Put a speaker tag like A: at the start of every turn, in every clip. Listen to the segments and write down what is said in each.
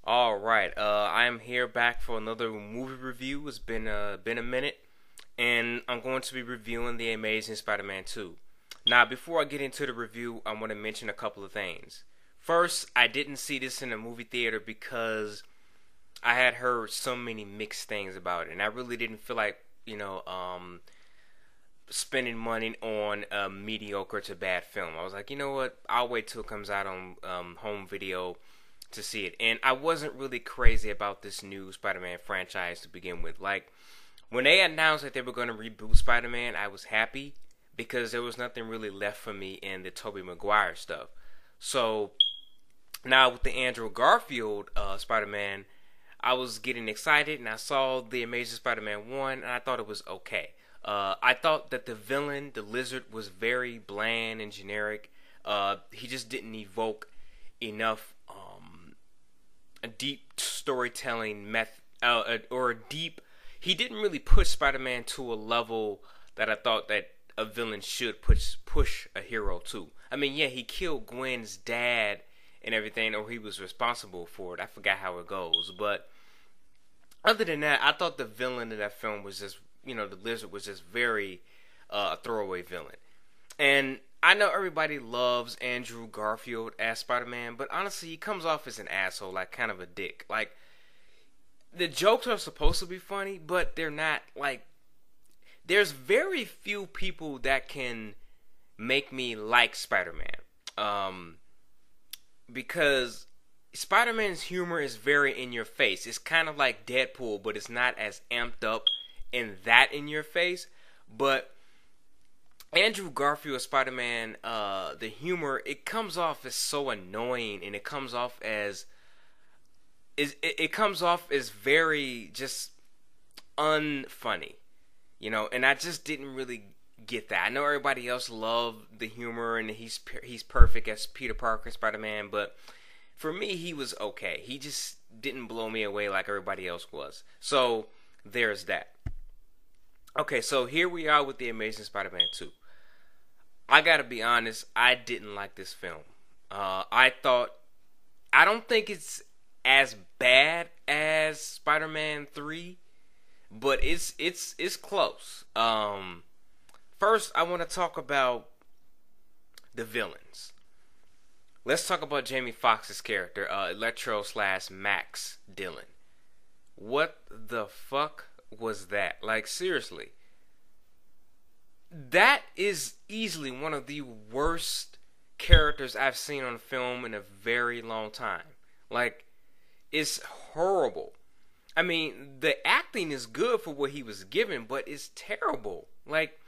A: All right, I am here back for another movie review. It's been a minute, and I'm going to be reviewing The Amazing Spider-Man 2. Now, before I get into the review, I want to mention a couple of things. First, I didn't see this in a movie theater because I had heard so many mixed things about it, and I really didn't feel like spending money on a mediocre to bad film. I was like, you know what? I'll wait till it comes out on home video to see it. And I wasn't really crazy about this new Spider-Man franchise to begin with. Like, when they announced that they were going to reboot Spider-Man, I was happy because there was nothing really left for me in the Tobey Maguire stuff. So, now with the Andrew Garfield Spider-Man, I was getting excited and I saw The Amazing Spider-Man 1 and I thought it was okay. I thought that the villain, the Lizard, was very bland and generic. He just didn't evoke enough a deep storytelling method or a deep. He didn't really push Spider-Man to a level that I thought that a villain should push a hero to. I mean, yeah, he killed Gwen's dad and everything, or he was responsible for it. I forgot how it goes, but other than that, I thought the villain of that film was just, the Lizard was just very a throwaway villain. And I know everybody loves Andrew Garfield as Spider-Man, but honestly, he comes off as an asshole, like kind of a dick. Like, the jokes are supposed to be funny, but they're not. Like, there's very few people that can make me like Spider-Man. Because Spider-Man's humor is very in your face. It's kind of like Deadpool, but it's not as amped up in that in your face. But Andrew Garfield Spider-Man, the humor, it comes off as so annoying, and it comes off as very just unfunny, and I just didn't really get that. I know everybody else loved the humor, and he's perfect as Peter Parker Spider-Man, but for me, he was okay. He just didn't blow me away like everybody else was. So there's that. Okay, so here we are with The Amazing Spider-Man 2. I gotta be honest, I didn't like this film. I don't think it's as bad as Spider-Man 3, but it's close. First, I want to talk about the villains. Let's talk about Jamie Foxx's character, Electro / Max Dillon. What the fuck was that? Like, seriously. That is easily one of the worst characters I've seen on film in a very long time. Like, it's horrible. I mean, the acting is good for what he was given, but it's terrible. Like,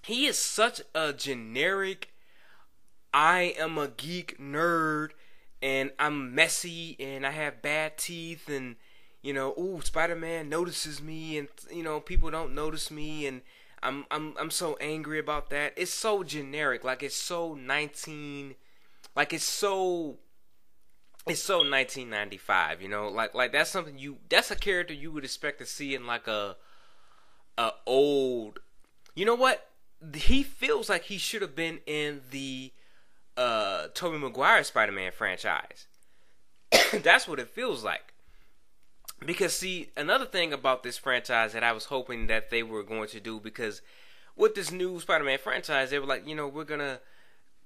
A: he is such a generic, I am a geek nerd, and I'm messy, and I have bad teeth, and, ooh, Spider-Man notices me, and, people don't notice me, and I'm so angry about that. It's so generic, like it's so 1995, like that's a character you would expect to see in like a old, what? He feels like he should have been in the Tobey Maguire Spider-Man franchise. That's what it feels like. Because, see, another thing about this franchise that I was hoping that they were going to do, because with this new Spider-Man franchise, they were like, we're going to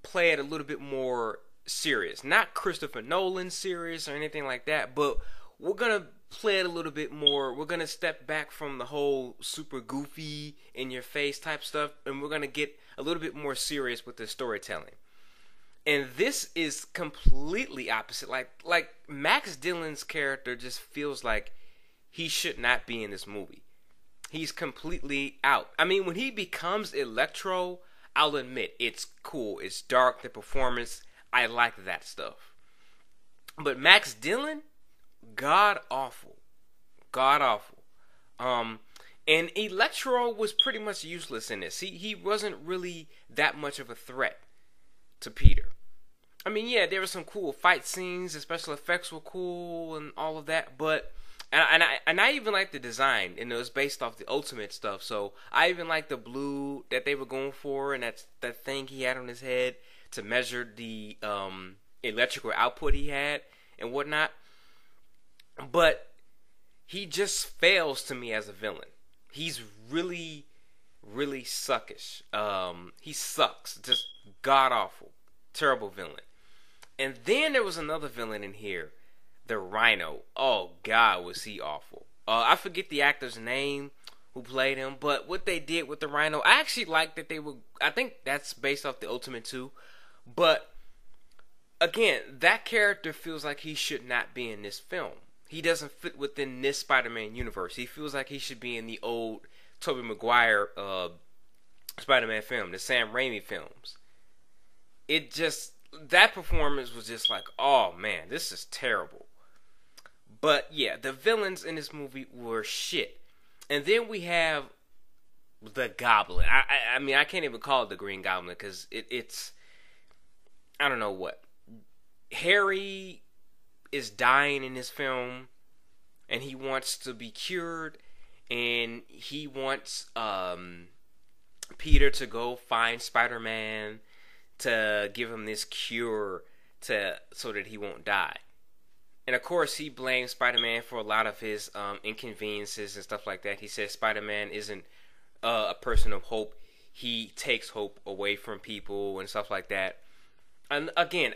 A: play it a little bit more serious. Not Christopher Nolan serious or anything like that, but we're going to play it a little bit more. We're going to step back from the whole super goofy, in-your-face type stuff, and we're going to get a little bit more serious with the storytelling. And this is completely opposite. Like Max Dillon's character just feels like he should not be in this movie. He's completely out. I mean, when he becomes Electro, I'll admit it's cool. It's dark. The performance, I like that stuff. But Max Dillon, god awful. And Electro was pretty much useless in this. He wasn't really that much of a threat to Peter. I mean, yeah, there were some cool fight scenes, the special effects were cool and all of that, but and I even like the design, and it was based off the Ultimate stuff, so I even like the blue that they were going for, and that thing he had on his head to measure the electrical output he had and whatnot. but he just fails to me as a villain. He's really, really suckish. He sucks. Just god awful, terrible villain. And then there was another villain in here, the Rhino. Oh God, was he awful. I forget the actor's name who played him, but what they did with the Rhino, I actually liked that they were. I think that's based off the Ultimate 2, but again, that character feels like he should not be in this film. He doesn't fit within this Spider-Man universe. He feels like he should be in the old Tobey Maguire Spider-Man film, the Sam Raimi films. It just, that performance was just like, oh man, this is terrible. But yeah, the villains in this movie were shit. And then we have the Goblin. I mean, I can't even call it the Green Goblin because it's, I don't know what. Harry is dying in this film, and he wants to be cured, and he wants Peter to go find Spider-Man to give him this cure so that he won't die. And of course, he blames Spider-Man for a lot of his inconveniences and stuff like that. He says Spider-Man isn't a person of hope. He takes hope away from people and stuff like that. And again,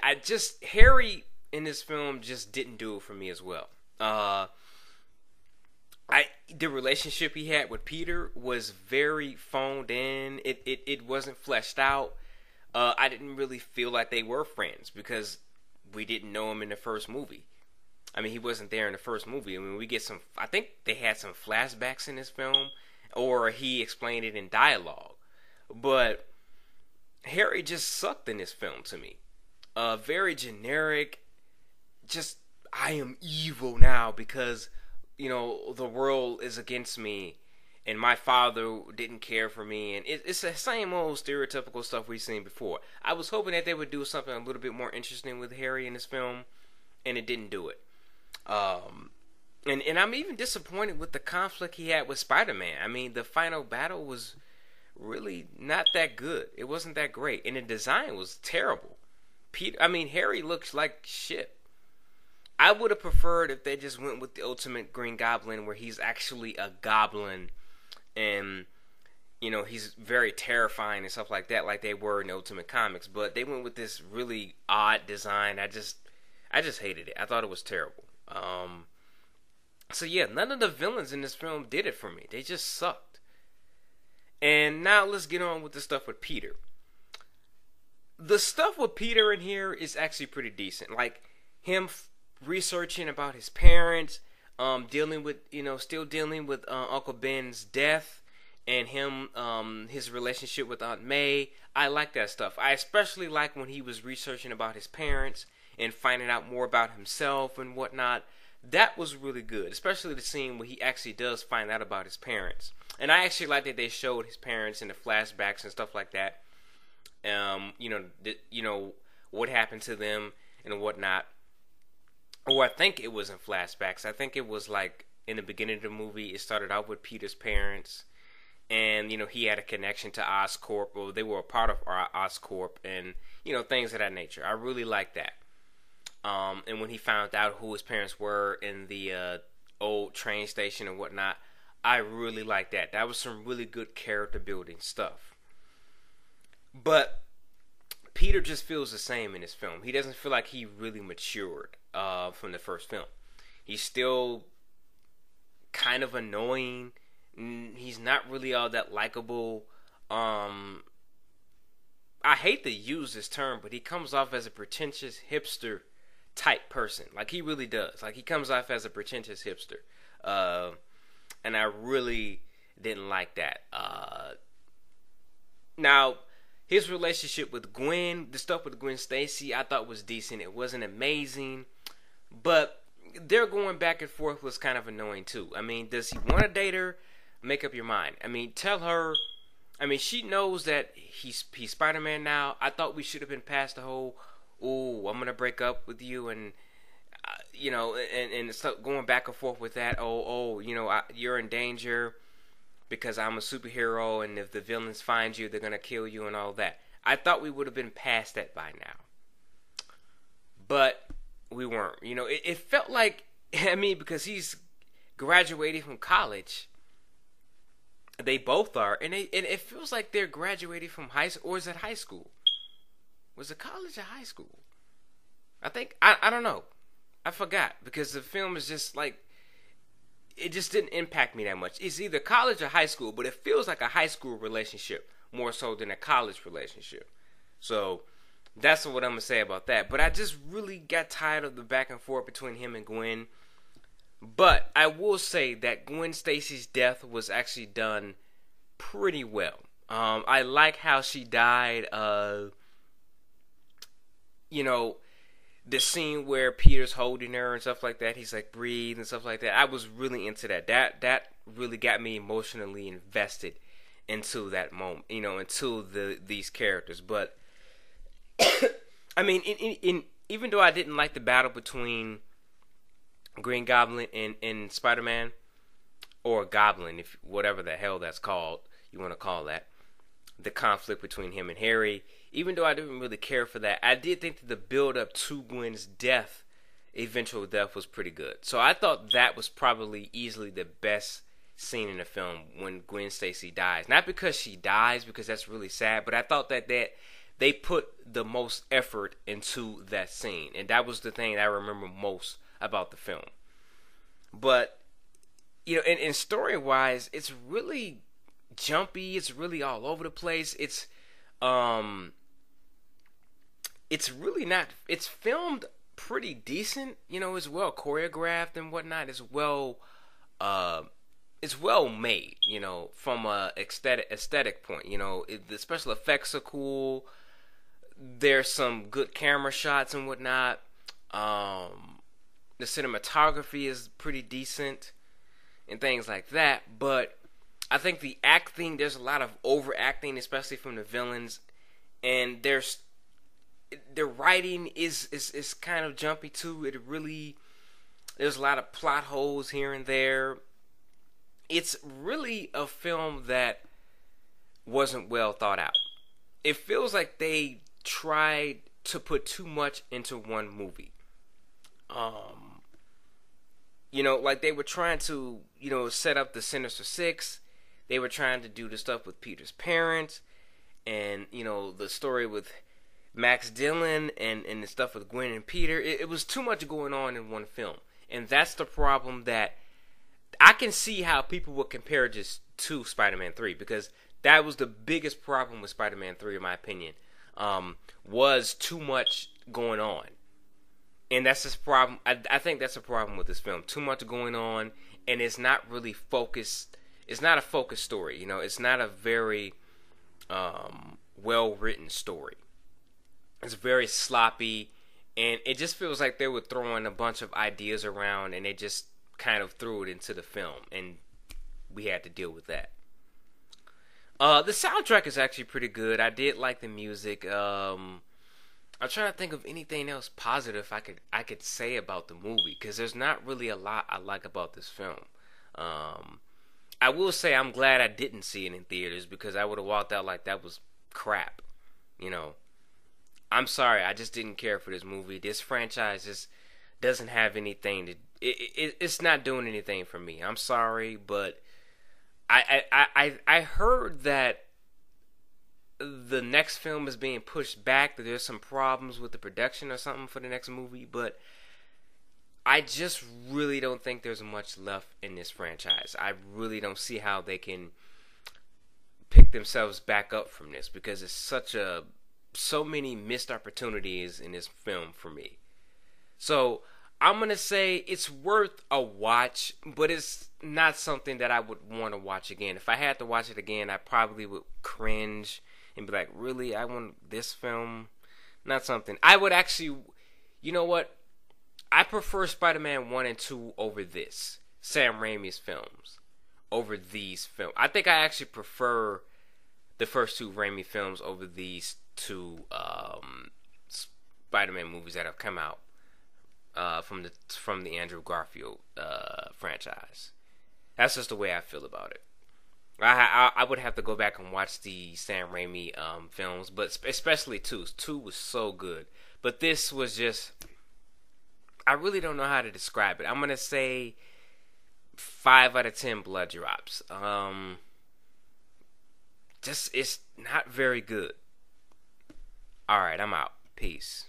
A: Harry in this film just didn't do it for me as well. The relationship he had with Peter was very phoned in. It wasn't fleshed out. I didn't really feel like they were friends because we didn't know him in the first movie. I mean, he wasn't there in the first movie. I mean, we get I think they had some flashbacks in this film, or he explained it in dialogue. But Harry just sucked in this film to me. Very generic. Just, I am evil now because, the world is against me, and my father didn't care for me, and it's the same old stereotypical stuff we've seen before. I was hoping that they would do something a little bit more interesting with Harry in this film, and it didn't do it. And I'm even disappointed with the conflict he had with Spider-Man. I mean, the final battle was really not that good. It wasn't that great, and the design was terrible. Harry looks like shit. I would have preferred if they just went with the Ultimate Green Goblin, where he's actually a goblin, and he's very terrifying and stuff like that, like they were in the Ultimate Comics. But they went with this really odd design. I just hated it. I thought it was terrible. So yeah, none of the villains in this film did it for me. They just sucked. And now let's get on with the stuff with Peter. The stuff with Peter in here is actually pretty decent. Like him researching about his parents, still dealing with Uncle Ben's death, and him his relationship with Aunt May. I like that stuff. I especially like when he was researching about his parents and finding out more about himself and whatnot. That was really good, especially the scene where he actually does find out about his parents. And I actually like that they showed his parents in the flashbacks and stuff like that. What happened to them and whatnot. Or I think it was in flashbacks. I think it was like in the beginning of the movie. It started out with Peter's parents, and he had a connection to Oscorp, or they were a part of Oscorp, and things of that nature. I really like that. And when he found out who his parents were in the old train station and whatnot, I really like that. That was some really good character building stuff. But Peter just feels the same in this film. He doesn't feel like he really matured from the first film. He's still kind of annoying. He's not really all that likable. I hate to use this term, but he comes off as a pretentious hipster type person. Like he really does. Like he comes off as a pretentious hipster. And I really didn't like that. Now, his relationship with Gwen, the stuff with Gwen Stacy, I thought was decent. It wasn't amazing, but their going back and forth was kind of annoying too. I mean, does he want to date her? Make up your mind. I mean, tell her. I mean, she knows that he's Spider-Man now. I thought we should have been past the whole, "Ooh, I'm gonna break up with you," and and stuff going back and forth with that. You're in danger because I'm a superhero, and if the villains find you, they're gonna kill you and all that. I thought we would have been past that by now, but we weren't. It felt like I mean, because he's graduating from college. They both are, and it feels like they're graduating from high school, or is it high school? Was it college or high school? I think I don't know. I forgot because the film is just like it just didn't impact me that much. It's either college or high school, but it feels like a high school relationship more so than a college relationship. So that's what I'm gonna say about that. But I just really got tired of the back and forth between him and Gwen. But I will say that Gwen Stacy's death was actually done pretty well. I like how she died. You know, the scene where Peter's holding her and stuff like that. He's like breathe and stuff like that. I was really into that. That really got me emotionally invested into that moment. You know, into these characters. But I mean, even though I didn't like the battle between Green Goblin and Spider-Man, or Goblin, if whatever the hell that's called, you want to call that, the conflict between him and Harry, even though I didn't really care for that, I did think that the build up to Gwen's death, eventual death, was pretty good. So I thought that was probably easily the best scene in the film, when Gwen Stacy dies. Not because she dies, because that's really sad, but I thought that they put the most effort into that scene, and that was the thing that I remember most about the film. But you know, and story wise, it's really jumpy. It's really all over the place. It's really not. It's filmed pretty decent. You know, it's well choreographed and whatnot. It's well made. You know, from a aesthetic point. You know, the special effects are cool. There's some good camera shots and whatnot. The cinematography is pretty decent and things like that. But I think the acting, there's a lot of overacting, especially from the villains. And the writing is kind of jumpy too. There's a lot of plot holes here and there. It's really a film that wasn't well thought out. It feels like they tried to put too much into one movie. You know, like they were trying to, you know, set up the Sinister Six. They were trying to do the stuff with Peter's parents, and you know, the story with Max Dillon, and the stuff with Gwen and Peter. It was too much going on in one film, and that's the problem. That I can see how people would compare just to Spider-Man 3, because that was the biggest problem with Spider-Man 3, in my opinion. Was too much going on. And that's this problem. I think that's a problem with this film. Too much going on, and it's not really focused. It's not a focused story. You know, it's not a very well-written story. It's very sloppy, and it just feels like they were throwing a bunch of ideas around, and they just kind of threw it into the film, and we had to deal with that. The soundtrack is actually pretty good. I did like the music. I'm trying to think of anything else positive I could say about the movie, because there's not really a lot I like about this film. I will say I'm glad I didn't see it in theaters, because I would have walked out like that was crap. You know, I'm sorry, I just didn't care for this movie. This franchise just doesn't have anything to. It's not doing anything for me. I'm sorry, but I heard that the next film is being pushed back, that there's some problems with the production or something for the next movie, but I just really don't think there's much left in this franchise. I really don't see how they can pick themselves back up from this, because it's so many missed opportunities in this film for me. So I'm gonna say it's worth a watch, but it's not something that I would want to watch again. If I had to watch it again, I probably would cringe and be like, really? I want this film? Not something. I would actually, you know what? I prefer Spider-Man 1 and 2 over this. Sam Raimi's films. Over these films. I think I actually prefer the first two Raimi films over these two Spider-Man movies that have come out from the Andrew Garfield franchise. That's just the way I feel about it. I would have to go back and watch the Sam Raimi films, but especially 2. 2 was so good, but this was just I really don't know how to describe it. I'm gonna say 5 out of 10 blood drops. Just it's not very good. All right, I'm out. Peace.